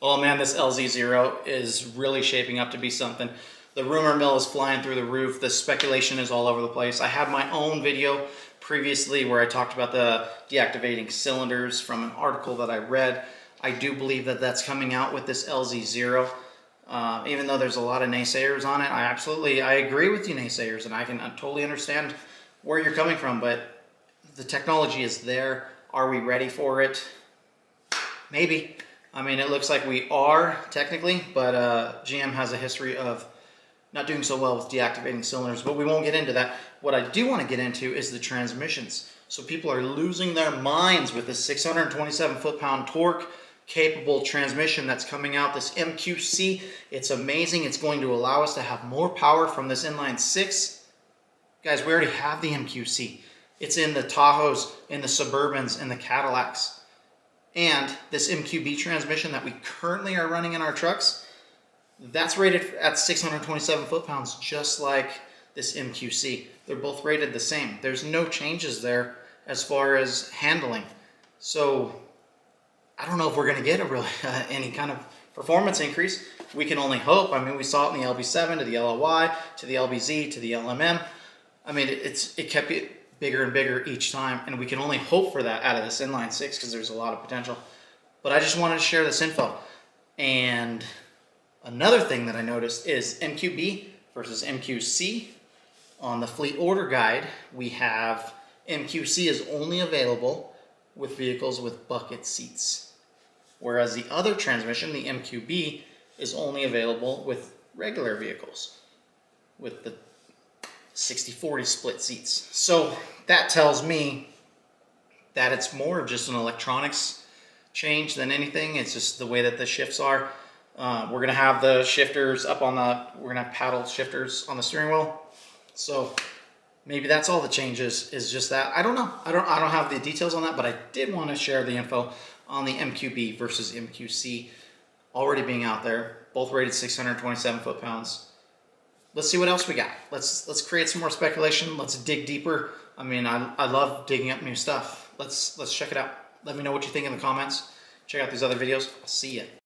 Oh man, this LZ0 is really shaping up to be something. The rumor mill is flying through the roof. The speculation is all over the place. I had my own video previously where I talked about the deactivating cylinders from an article that I read. I do believe that that's coming out with this LZ0. Even though there's a lot of naysayers on it, I agree with you naysayers, and I can totally understand where you're coming from, but the technology is there. Are we ready for it? Maybe. I mean, it looks like we are technically, but GM has a history of not doing so well with deactivating cylinders, but we won't get into that. What I do want to get into is the transmissions. So people are losing their minds with this 627 foot-pound torque capable transmission that's coming out, this MQC. It's amazing. It's going to allow us to have more power from this inline six. Guys, we already have the MQC. It's in the Tahoes, in the Suburbans, in the Cadillacs. And this MQB transmission that we currently are running in our trucks, that's rated at 627 foot-pounds, just like this MQC. They're both rated the same. There's no changes there as far as handling. So I don't know if we're going to get any kind of performance increase. We can only hope. I mean, we saw it in the LB7 to the LLY to the LBZ to the LMM. I mean, it kept it bigger and bigger each time, and we can only hope for that out of this inline six because there's a lot of potential. But I just wanted to share this info. And another thing that I noticed is MQB versus MQC. On the fleet order guide, we have MQC is only available with vehicles with bucket seats, whereas the other transmission, the MQB, is only available with regular vehicles with the 60-40 split seats. So that tells me that it's more of just an electronics change than anything. It's just the way that the shifts are. We're gonna have the shifters up on we're gonna have paddle shifters on the steering wheel. So maybe that's all the changes, is just that. I don't know. I don't have the details on that, but I did want to share the info on the MQB versus MQC already being out there, both rated 627 foot-pounds. Let's see what else we got. Let's create some more speculation. Let's dig deeper. I mean, I love digging up new stuff. Let's check it out. Let me know what you think in the comments. Check out these other videos. I'll see ya.